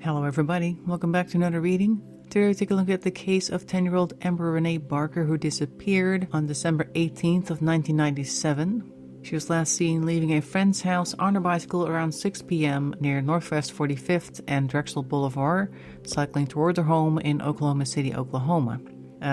Hello everybody, welcome back to another reading. Today we take a look at the case of 10-year-old Amber Renee Barker, who disappeared on December 18th of 1997. She was last seen leaving a friend's house on her bicycle around 6 p.m. near Northwest 45th and Drexel Boulevard, cycling towards her home in Oklahoma City, Oklahoma.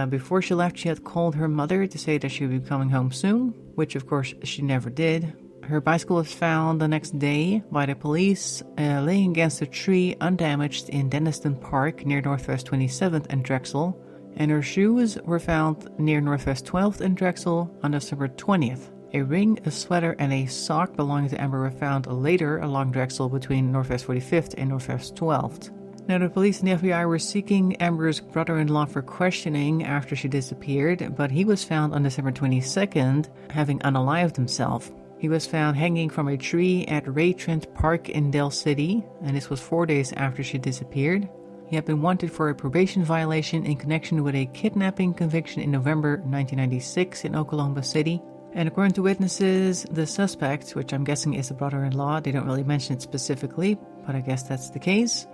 Before she left, she had called her mother to say that she would be coming home soon, which of course she never did. Her bicycle was found the next day by the police, laying against a tree undamaged in Denniston Park near Northwest 27th and Drexel, and her shoes were found near Northwest 12th and Drexel on December 20th. A ring, a sweater, and a sock belonging to Amber were found later along Drexel between Northwest 45th and Northwest 12th. Now, the police and the FBI were seeking Amber's brother-in-law for questioning after she disappeared, but he was found on December 22nd, having unalived himself. He was found hanging from a tree at Ray Trent Park in Del City, and this was 4 days after she disappeared. He had been wanted for a probation violation in connection with a kidnapping conviction in November 1996 in Oklahoma City. And according to witnesses, the suspect, which I'm guessing is the brother-in-law, they don't really mention it specifically, but I guess that's the case,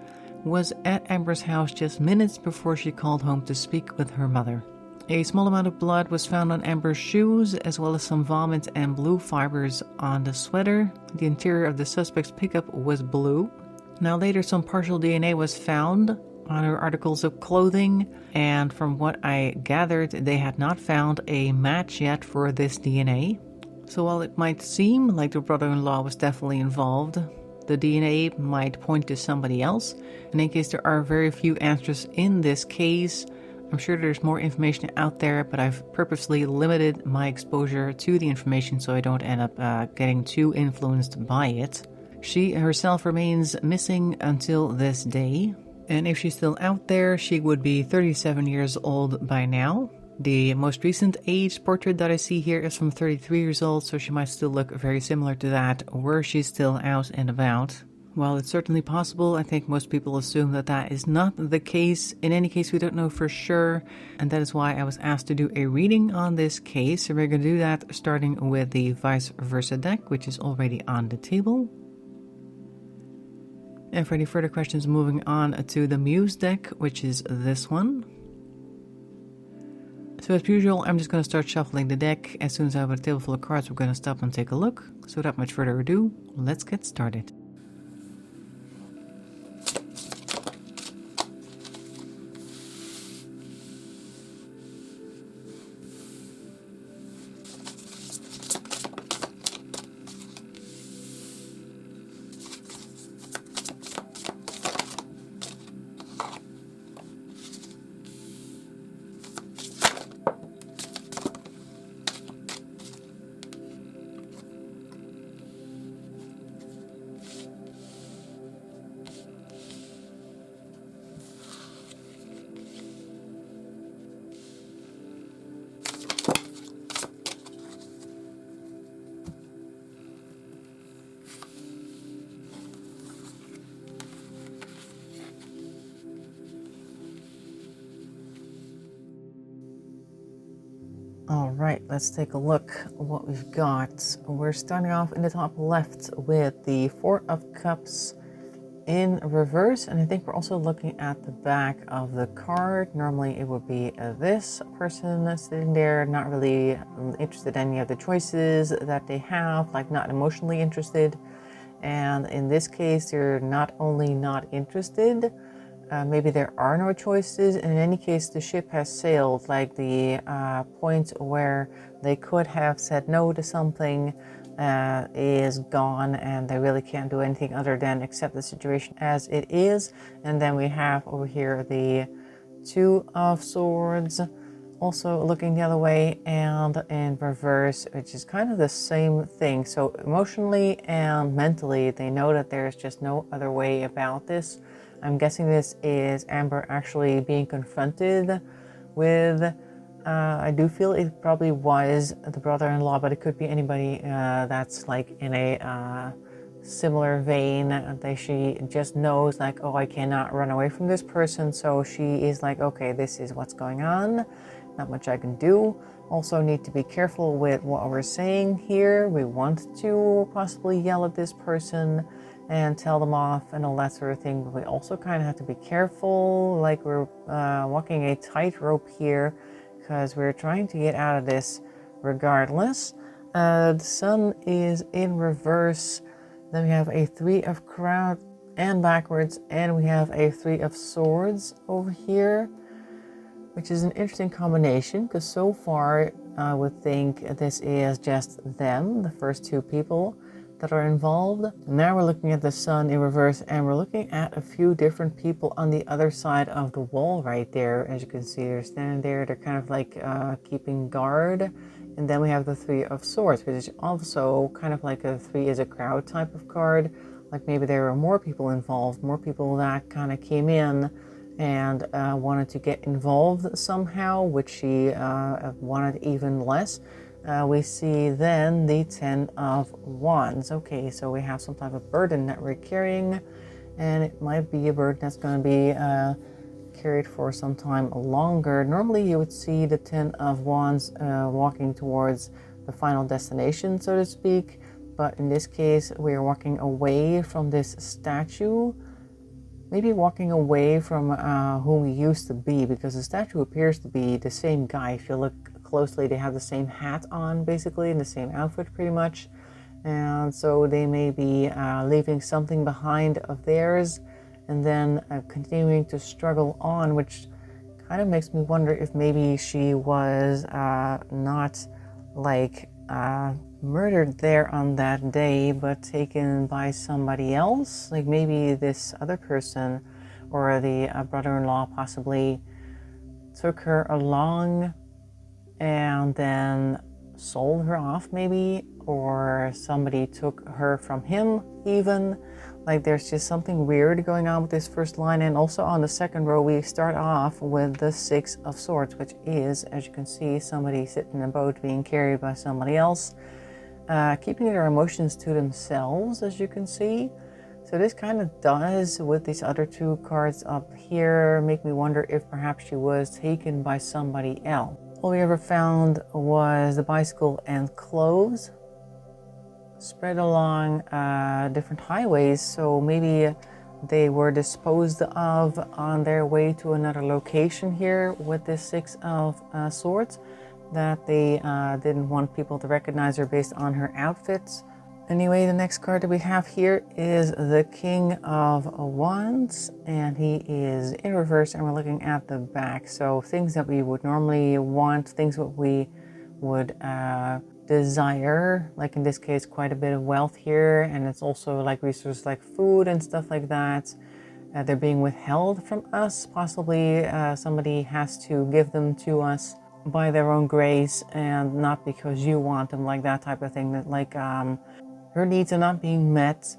was at Amber's house just minutes before she called home to speak with her mother. A small amount of blood was found on Amber's shoes, as well as some vomit and blue fibers on the sweater. The interior of the suspect's pickup was blue. Now later, some partial DNA was found on her articles of clothing, and from what I gathered, they had not found a match yet for this DNA. So while it might seem like the brother-in-law was definitely involved, the DNA might point to somebody else. And in case there are very few answers in this case, I'm sure there's more information out there, but I've purposely limited my exposure to the information so I don't end up getting too influenced by it. She herself remains missing until this day, and if she's still out there, she would be 37 years old by now. The most recent age portrait that I see here is from 33 years old, so she might still look very similar to that were she still out and about. While it's certainly possible, I think most people assume that that is not the case. In any case, we don't know for sure, and that is why I was asked to do a reading on this case. And we're going to do that starting with the vice versa deck, which is already on the table. And for any further questions, moving on to the Muse deck, which is this one. So as usual, I'm just going to start shuffling the deck. As soon as I have a table full of cards, we're going to stop and take a look. So without much further ado, let's get started. Alright, let's take a look at what we've got. We're starting off in the top left with the Four of Cups in reverse, and I think we're also looking at the back of the card. Normally it would be this person sitting there, not really interested in any of the choices that they have, like not emotionally interested. And in this case, they're not only not interested, maybe there are no choices. In any case, the ship has sailed, like the point where they could have said no to something is gone, and they really can't do anything other than accept the situation as it is. And then we have over here the Two of Swords, also looking the other way, and in reverse, which is kind of the same thing. So emotionally and mentally, they know that there's just no other way about this. I'm guessing this is Amber actually being confronted with, I do feel it probably was the brother-in-law, but it could be anybody that's like in a similar vein. She just knows like, oh, I cannot run away from this person. So she is like, okay, this is what's going on. Not much I can do. Also need to be careful with what we're saying here. We want to possibly yell at this person, and tell them off and all that sort of thing. But we also kind of have to be careful, like we're walking a tightrope here, because we're trying to get out of this regardless. The sun is in reverse. Then we have a 3 of crown and backwards, and we have a 3 of swords over here, which is an interesting combination, because so far I would think this is just them, the first 2 people that are involved. Now we're looking at the sun in reverse, and we're looking at a few different people on the other side of the wall right there. As you can see, they're standing there, they're kind of like keeping guard. And then we have the 3 of swords, which is also kind of like a 3 is a crowd type of card. Like maybe there were more people involved, more people that kind of came in and wanted to get involved somehow, which she wanted even less. We see then the 10 of wands. Okay, so we have some type of burden that we're carrying, and it might be a burden that's going to be carried for some time longer. Normally you would see the 10 of wands walking towards the final destination, so to speak, but in this case we are walking away from this statue, maybe walking away from who we used to be, because the statue appears to be the same guy. If you look closely, they have the same hat on, basically, in the same outfit pretty much, and so they may be leaving something behind of theirs and then continuing to struggle on, which kind of makes me wonder if maybe she was not like murdered there on that day, but taken by somebody else. Like maybe this other person or the brother-in-law possibly took her along and then sold her off maybe, or somebody took her from him even. Like there's just something weird going on with this first line. And also on the second row we start off with the 6 of swords, which is, as you can see, somebody sitting in a boat being carried by somebody else, keeping their emotions to themselves, as you can see. So this kind of does, with these other 2 cards up here, make me wonder if perhaps she was taken by somebody else. All we ever found was the bicycle and clothes spread along different highways, so maybe they were disposed of on their way to another location here with this 6 of swords, that they didn't want people to recognize her based on her outfits. Anyway, the next card that we have here is the King of Wands, and he is in reverse, and we're looking at the back. So things that we would normally want, things that we would desire, like in this case quite a bit of wealth here, and it's also like resources like food and stuff like that. They're being withheld from us. Possibly somebody has to give them to us by their own grace and not because you want them, like that type of thing. That like her needs are not being met,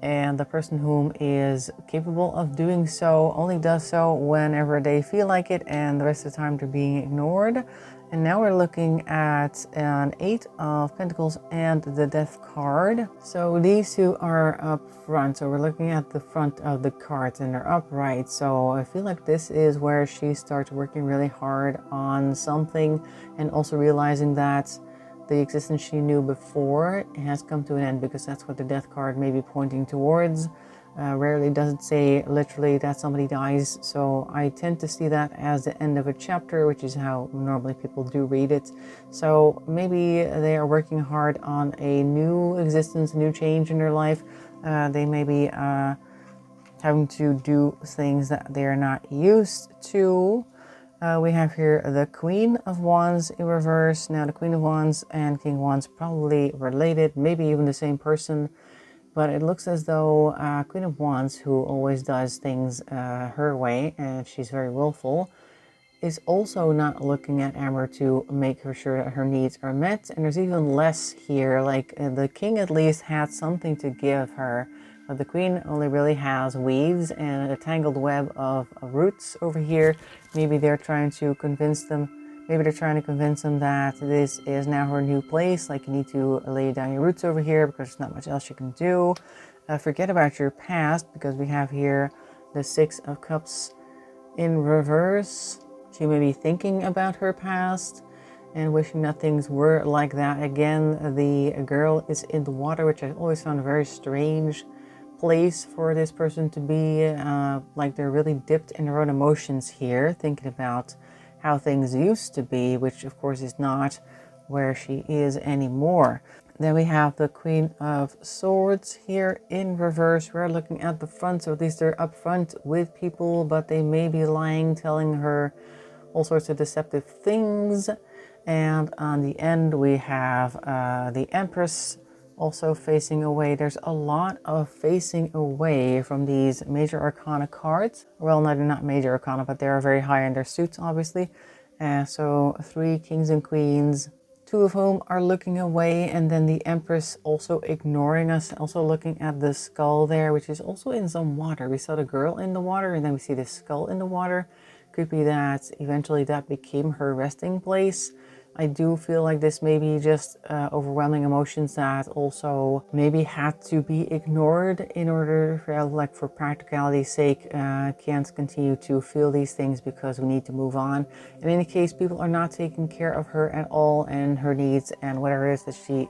and the person whom is capable of doing so only does so whenever they feel like it, and the rest of the time they're being ignored. And now we're looking at an 8 of Pentacles and the Death card. So these 2 are up front. So we're looking at the front of the cards, and they're upright. So I feel like this is where she starts working really hard on something, and also realizing that the existence she knew before has come to an end, because that's what the Death card may be pointing towards. Rarely does it say literally that somebody dies, so I tend to see that as the end of a chapter, which is how normally people do read it. So maybe they are working hard on a new existence, a new change in their life. They may be having to do things that they are not used to. We have here the Queen of Wands in reverse. Now the Queen of Wands and King of Wands probably related, maybe even the same person, but it looks as though Queen of Wands, who always does things her way, and she's very willful, is also not looking at Amber to make her sure that her needs are met. And there's even less here. Like the King at least had something to give her, but the Queen only really has weaves and a tangled web of roots over here. Maybe they're trying to convince them, that this is now her new place. Like, you need to lay down your roots over here because there's not much else you can do. Forget about your past, because we have here the 6 of Cups in reverse. She may be thinking about her past and wishing that things were like that again. The girl is in the water, which I always found a very strange place for this person to be, like they're really dipped in their own emotions here, thinking about how things used to be, which of course is not where she is anymore. Then we have the Queen of Swords here in reverse. We're looking at the front, so at least they're up front with people, but they may be lying, telling her all sorts of deceptive things. And on the end we have the Empress also facing away. There's a lot of facing away from these major arcana cards. Well, no, they're not major arcana, but they are very high in their suits, obviously. So 3 kings and queens, 2 of whom are looking away, and then the Empress also ignoring us, also looking at the skull there, which is also in some water. We saw the girl in the water, and then we see the skull in the water. Could be that eventually that became her resting place. I do feel like this may be just overwhelming emotions that also maybe had to be ignored in order for, like, for practicality's sake, can't continue to feel these things because we need to move on. In any case, people are not taking care of her at all, and her needs and whatever it is that she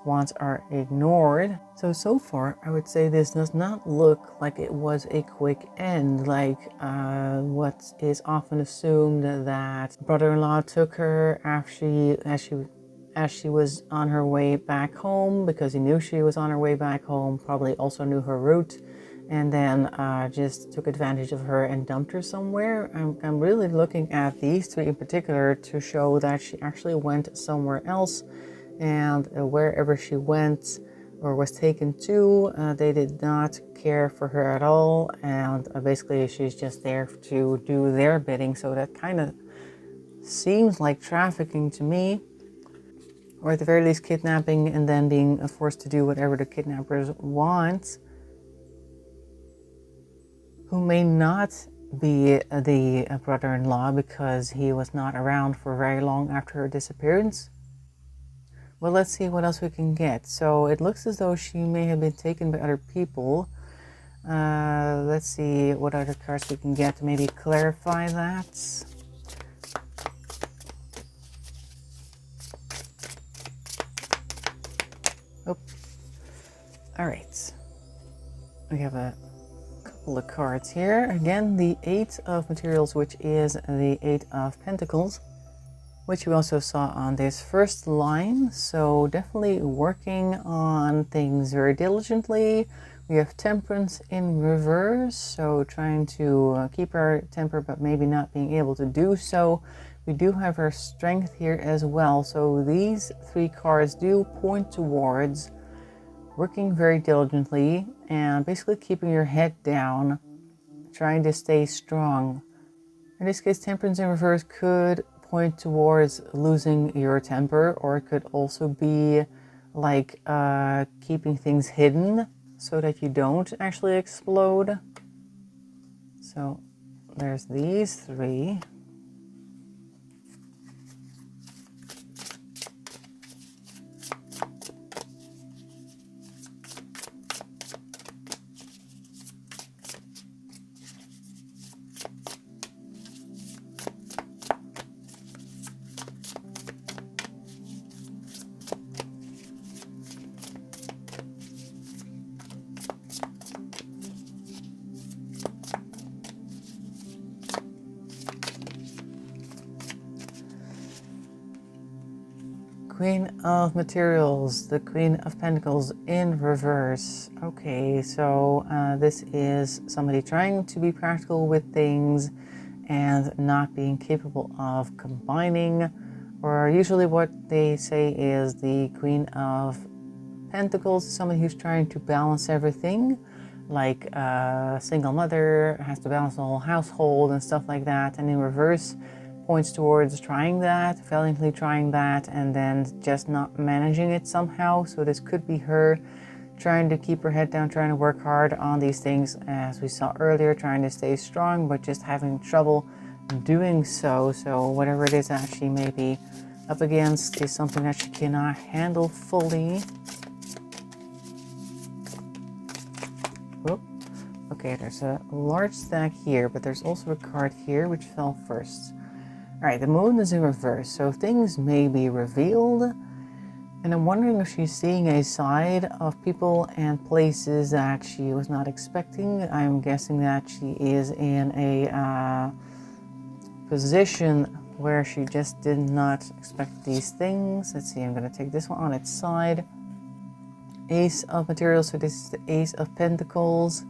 wants are ignored. So far I would say this does not look like it was a quick end, like what is often assumed, that brother-in-law took her after as she was on her way back home, because he knew she was on her way back home, probably also knew her route, and then just took advantage of her and dumped her somewhere. I'm really looking at these 3 in particular to show that she actually went somewhere else. And wherever she went or was taken to, they did not care for her at all, and basically she's just there to do their bidding. So that kind of seems like trafficking to me, or at the very least kidnapping and then being forced to do whatever the kidnappers want, who may not be the brother-in-law because he was not around for very long after her disappearance. Well, let's see what else we can get. So it looks as though she may have been taken by other people. Let's see what other cards we can get to maybe clarify that. Oh, all right. We have a couple of cards here. Again, the 8 of materials, which is the 8 of Pentacles, which we also saw on this first line. So definitely working on things very diligently. We have Temperance in reverse, so trying to keep our temper but maybe not being able to do so. We do have our Strength here as well. So these 3 cards do point towards working very diligently and basically keeping your head down, trying to stay strong. In this case, Temperance in reverse could point towards losing your temper, or it could also be like keeping things hidden so that you don't actually explode. So there's these 3. Queen of Materials, the Queen of Pentacles in reverse. Okay, so this is somebody trying to be practical with things and not being capable of combining, or usually what they say is the Queen of Pentacles is somebody who's trying to balance everything, like a single mother has to balance the whole household and stuff like that, and in reverse points towards trying that, valiantly trying that, and then just not managing it somehow. So this could be her trying to keep her head down, trying to work hard on these things, as we saw earlier, trying to stay strong, but just having trouble doing so. So whatever it is that she may be up against is something that she cannot handle fully. Whoop. Okay, there's a large stack here, but there's also a card here which fell first. All right, the Moon is in reverse, so things may be revealed, And I'm wondering if she's seeing a side of people and places that she was not expecting. I'm guessing that she is in a position where she just did not expect these things. Let's see, I'm going to take this one on its side. Ace of Materials, so this is the Ace of Pentacles.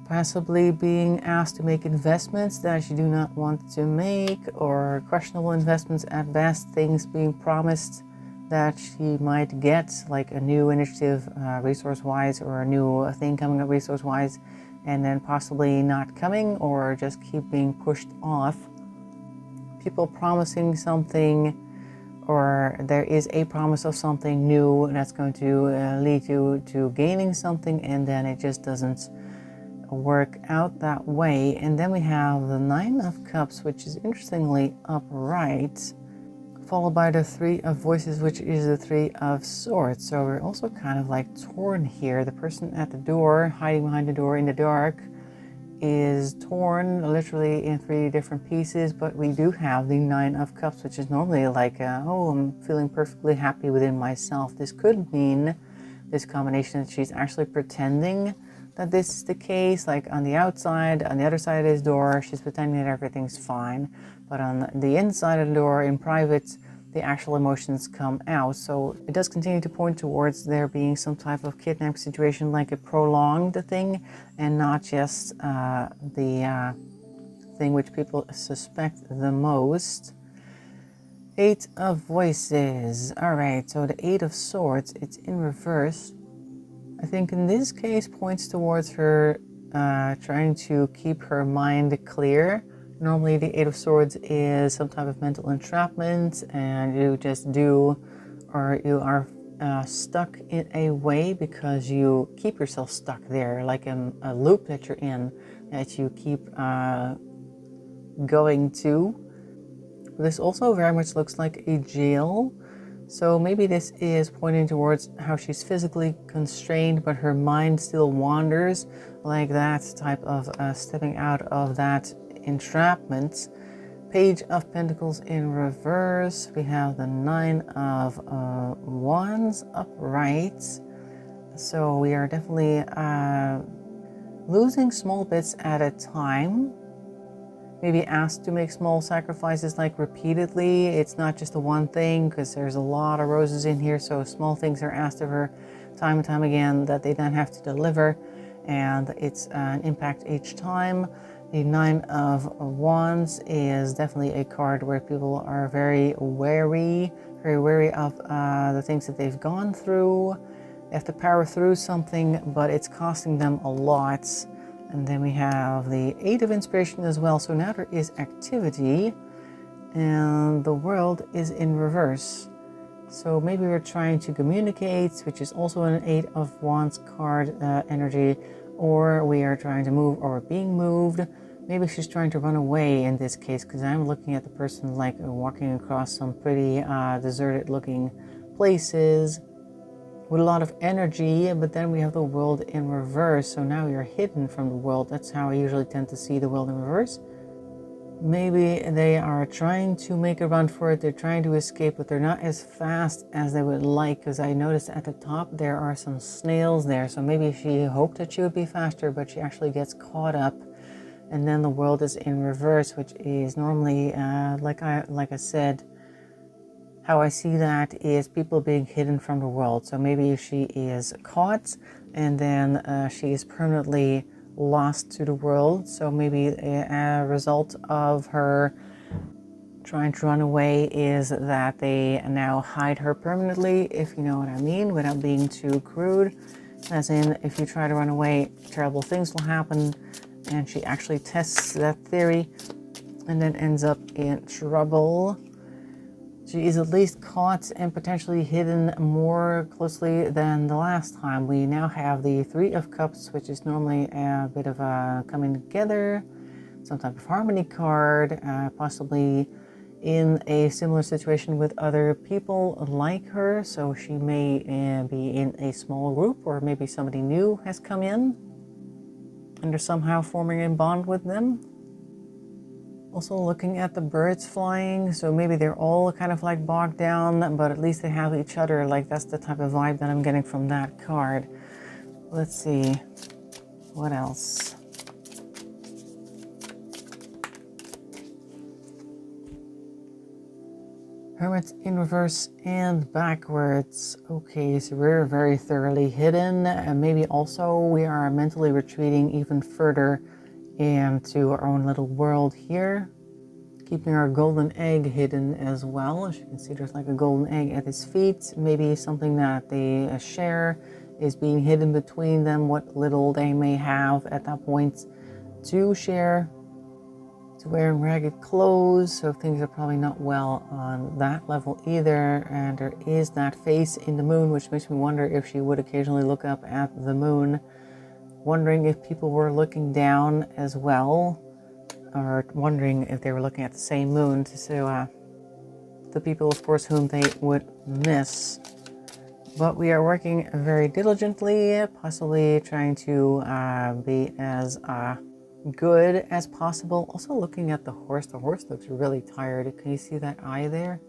Possibly being asked to make investments that you do not want to make, or questionable investments at best, things being promised that she might get, like a new initiative resource-wise, or a new thing coming up resource-wise, and then possibly not coming, or just keep being pushed off. People promising something, or there is a promise of something new that's going to lead you to gaining something, and then it just doesn't work out that way. And then we have the Nine of Cups, which is interestingly upright, followed by the Three of Voices, which is the Three of Swords. So we're also kind of like torn here. The person at the door, hiding behind the door in the dark, is torn literally in 3 different pieces, but we do have the Nine of Cups, which is normally like, oh, I'm feeling perfectly happy within myself. This could mean, this combination, that she's actually pretending that this is the case, like on the outside, on the other side of this door, she's pretending that everything's fine, but on the inside of the door, in private, the actual emotions come out. So it does continue to point towards there being some type of kidnap situation, like a prolonged thing, and not just the thing which people suspect the most. Eight of Voices. All right, so the Eight of Swords, it's in reverse. I think in this case points towards her trying to keep her mind clear. Normally the Eight of Swords is some type of mental entrapment, and you just do, or you are stuck in a way because you keep yourself stuck there, like in a loop that you're in, that you keep going to. This also very much looks like a jail. So maybe this is pointing towards how she's physically constrained, but her mind still wanders, like that type of stepping out of that entrapment. Page of Pentacles in reverse. We have the Nine of Wands upright. So we are definitely losing small bits at a time. Maybe asked to make small sacrifices, like repeatedly. It's not just the one thing, because there's a lot of roses in here, so small things are asked of her time and time again that they then have to deliver, and it's an impact each time. The Nine of Wands is definitely a card where people are very wary of the things that they've gone through. They have to power through something, but it's costing them a lot. And then we have the Eight of Inspiration as well. So now there is activity, and the World is in reverse. So maybe we're trying to communicate, which is also an Eight of Wands card energy, or we are trying to move or being moved. Maybe she's trying to run away in this case, because I'm looking at the person like walking across some pretty deserted looking places with a lot of energy, but then we have the World in reverse. So now you're hidden from the world. That's how I usually tend to see the world in reverse. Maybe they are trying to make a run for it. They're trying to escape, but they're not as fast as they would like, because I noticed at the top there are some snails there. So maybe she hoped that she would be faster, but she actually gets caught up. And then the World is in reverse, which is normally, like I said, how I see that is people being hidden from the world. So maybe she is caught, and then she is permanently lost to the world. So maybe a result of her trying to run away is that they now hide her permanently, if you know what I mean, without being too crude. As in, if you try to run away, terrible things will happen. And she actually tests that theory and then ends up in trouble. She is at least caught and potentially hidden more closely than the last time. We now have the Three of Cups, which is normally a bit of a coming together, some type of harmony card, possibly in a similar situation with other people like her. So she may be in a small group, or maybe somebody new has come in and they're somehow forming a bond with them. Also looking at the birds flying, so maybe they're all kind of like bogged down, but at least they have each other. Like that's the type of vibe that I'm getting from that card. Let's see, what else? Hermit in reverse and backwards. Okay, so we're very thoroughly hidden, and maybe also we are mentally retreating even further into our own little world here. Keeping our golden egg hidden as well. As you can see, there's like a golden egg at his feet. Maybe something that they share is being hidden between them, what little they may have at that point to share. To wearing ragged clothes, so things are probably not well on that level either. And there is that face in the moon, which makes me wonder if she would occasionally look up at the moon, wondering if people were looking down as well, or wondering if they were looking at the same moon. So the people, of course, whom they would miss. But we are working very diligently, possibly trying to be as good as possible. Also looking at the horse looks really tired. Can you see that eye there?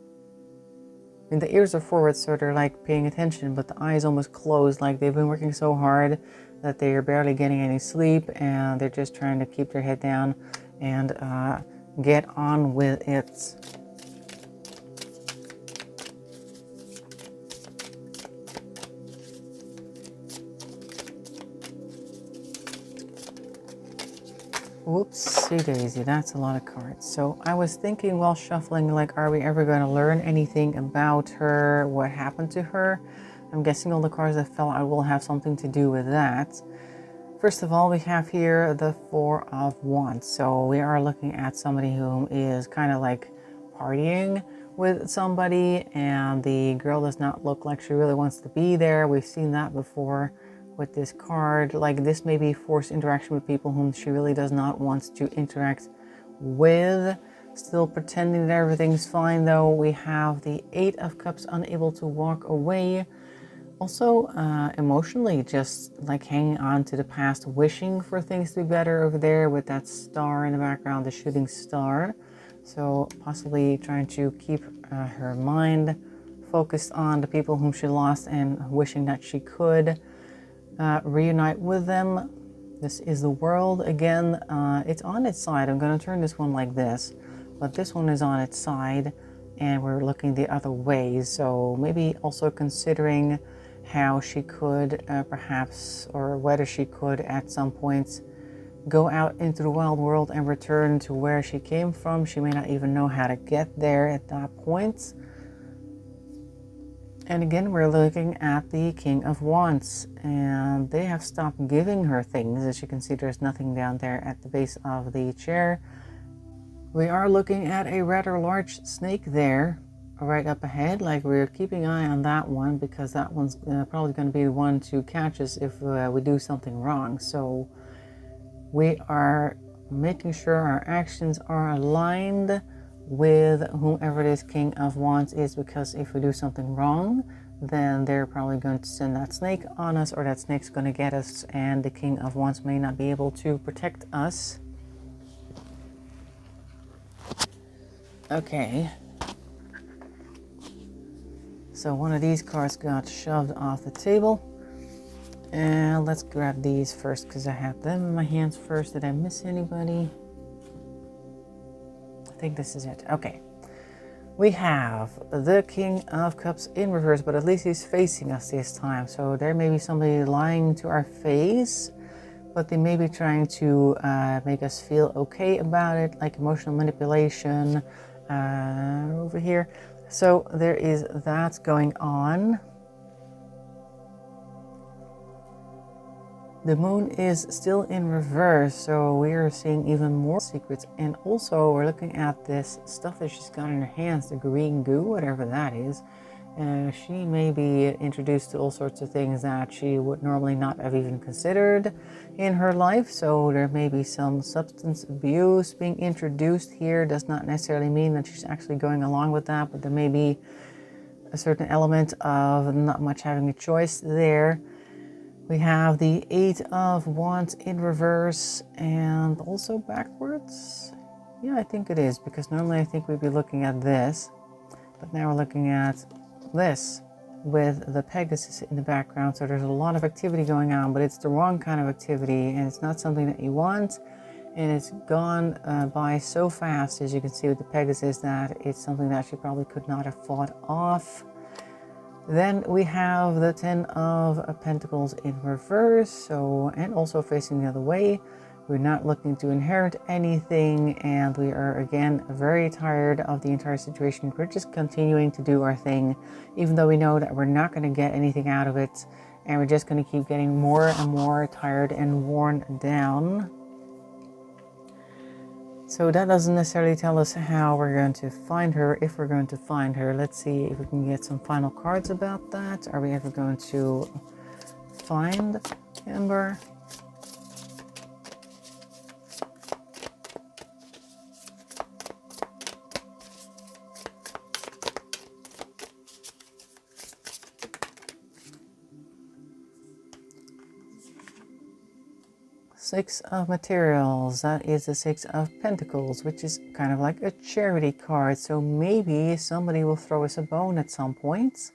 I mean, the ears are forward, so they're like paying attention, but the eye is almost closed, like they've been working so hard that they are barely getting any sleep, and they're just trying to keep their head down and get on with it. Whoopsie daisy, that's a lot of cards. So I was thinking while shuffling, like, are we ever going to learn anything about her? What happened to her? I'm guessing all the cards that fell out will have something to do with that. First of all, we have here the Four of Wands. So we are looking at somebody who is kind of like partying with somebody, and the girl does not look like she really wants to be there. We've seen that before with this card. Like, this may be forced interaction with people whom she really does not want to interact with. Still pretending that everything's fine, though. We have the Eight of Cups, unable to walk away. Also, emotionally, just like hanging on to the past, wishing for things to be better over there with that star in the background, the shooting star. So possibly trying to keep her mind focused on the people whom she lost and wishing that she could reunite with them. This is the World again. It's on its side. I'm going to turn this one like this, but this one is on its side and we're looking the other way. So maybe also considering how she could perhaps, or whether she could at some point go out into the wild world and return to where she came from. She may not even know how to get there at that point. And again, we're looking at the King of Wands, and they have stopped giving her things. As you can see, there's nothing down there at the base of the chair. We are looking at a rather large snake there, right up ahead. Like, we're keeping an eye on that one, because that one's probably going to be the one to catch us if we do something wrong. So we are making sure our actions are aligned with whomever this King of Wands is, because if we do something wrong, then they're probably going to send that snake on us, or that snake's going to get us, and the King of Wands may not be able to protect us. Okay. So one of these cards got shoved off the table. And let's grab these first, because I have them in my hands first. Did I miss anybody? I think this is it. Okay. We have the King of Cups in reverse, but at least he's facing us this time. So there may be somebody lying to our face, but they may be trying to make us feel okay about it, like emotional manipulation over here. So there is that going on. The moon is still in reverse, so we are seeing even more secrets. And also, we're looking at this stuff that she's got in her hands, the green goo, whatever that is. She may be introduced to all sorts of things that she would normally not have even considered in her life. So there may be some substance abuse being introduced here. Does not necessarily mean that she's actually going along with that, but there may be a certain element of not much having a choice there. We have the Eight of Wands in reverse and also backwards. Yeah, I think it is, because normally I think we'd be looking at this, but now we're looking at this with the Pegasus in the background. So there's a lot of activity going on, but it's the wrong kind of activity, and it's not something that you want, and it's gone by so fast, as you can see with the Pegasus, that it's something that she probably could not have fought off. Then we have the 10 of Pentacles in reverse, so, and also facing the other way. We're not looking to inherit anything, and we are again very tired of the entire situation. We're just continuing to do our thing, even though we know that we're not going to get anything out of it, and we're just going to keep getting more and more tired and worn down. So that doesn't necessarily tell us how we're going to find her, if we're going to find her. Let's see if we can get some final cards about that. Are we ever going to find Amber? Six of Materials, that is the Six of Pentacles, which is kind of like a charity card. So maybe somebody will throw us a bone at some point.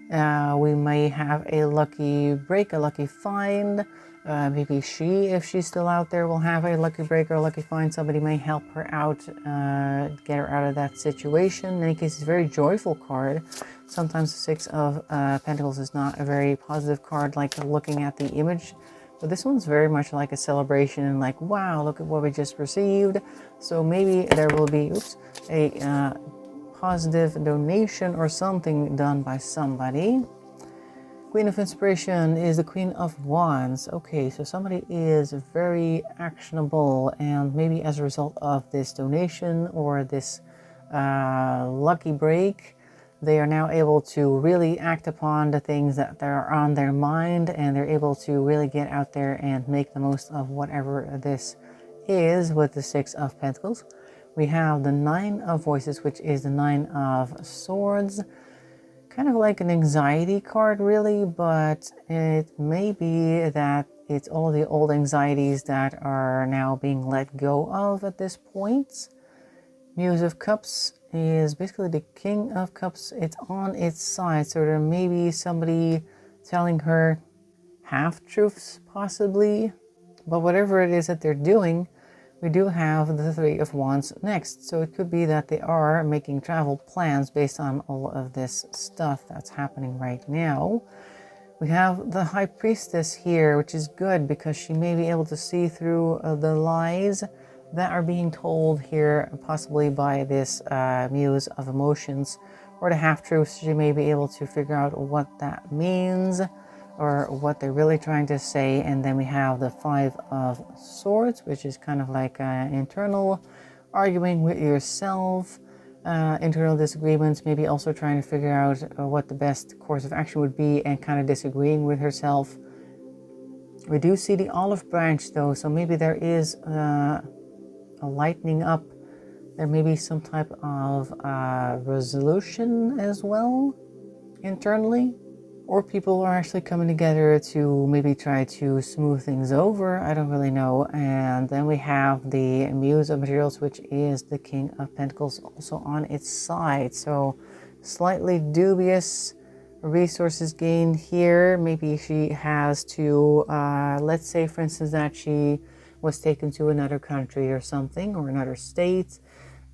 We may have a lucky break, a lucky find. Maybe she, if she's still out there, will have a lucky break or a lucky find. Somebody may help her out, get her out of that situation. In any case, it's a very joyful card. Sometimes the Six of Pentacles is not a very positive card, like looking at the image. But this one's very much like a celebration and like, wow, look at what we just received. So maybe there will be, a positive donation or something done by somebody. Queen of Inspiration is the Queen of Wands. Okay, so somebody is very actionable, and maybe as a result of this donation or this lucky break, they are now able to really act upon the things that are on their mind, and they're able to really get out there and make the most of whatever this is with the Six of Pentacles. We have the Nine of Voices, which is the Nine of Swords. Kind of like an anxiety card, really, but it may be that it's all the old anxieties that are now being let go of at this point. Muse of Cups is basically the King of Cups. It's on its side, so there may be somebody telling her half-truths, possibly. But whatever it is that they're doing, we do have the Three of Wands next. So it could be that they are making travel plans based on all of this stuff that's happening right now. We have the High Priestess here, which is good because she may be able to see through the lies that are being told here, possibly by this Muse of Emotions, or the half-truths. She may be able to figure out what that means or what they're really trying to say. And then we have the Five of Swords, which is kind of like internal arguing with yourself, internal disagreements, maybe also trying to figure out what the best course of action would be, and kind of disagreeing with herself. We do see the olive branch though, so maybe there is a lightening up. There may be some type of resolution as well internally, or people are actually coming together to maybe try to smooth things over. I don't really know. And then we have the Muse of Materials, which is the King of Pentacles, also on its side. So slightly dubious resources gained here. Maybe she has to, let's say for instance that she was taken to another country or something, or another state,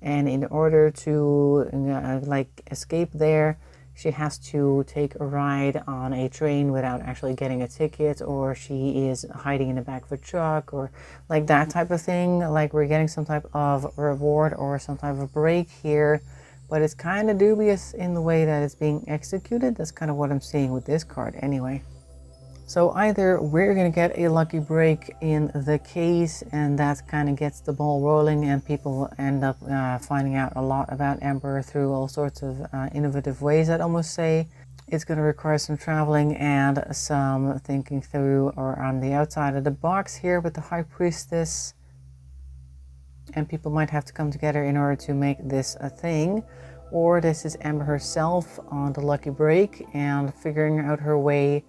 and in order to like escape there, she has to take a ride on a train without actually getting a ticket, or she is hiding in the back of a truck, or like that type of thing. Like we're getting some type of reward or some type of break here, but it's kind of dubious in the way that it's being executed. That's kind of what I'm seeing with this card anyway. So either we're going to get a lucky break in the case, and that kind of gets the ball rolling, and people end up finding out a lot about Amber through all sorts of innovative ways. I'd almost say it's going to require some traveling and some thinking through, or on the outside of the box here with the High Priestess. And people might have to come together in order to make this a thing. Or this is Amber herself on the lucky break and figuring out her way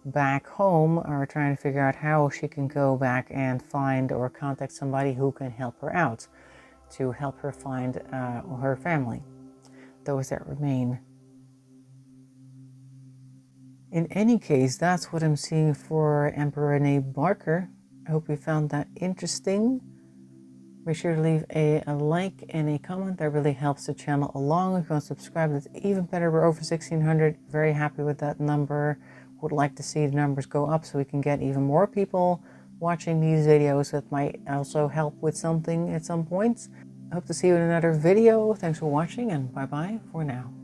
back home, or trying to figure out how she can go back and find or contact somebody who can help her out. to help her find her family, those that remain. In any case, that's what I'm seeing for Amber Renee Barker. I hope you found that interesting. Make sure to leave a like and a comment. That really helps the channel along. If you want to subscribe, that's even better. We're over 1,600. Very happy with that number. Would like to see the numbers go up so we can get even more people watching these videos. That might also help with something at some points. I hope to see you in another video. Thanks for watching, and bye-bye for now.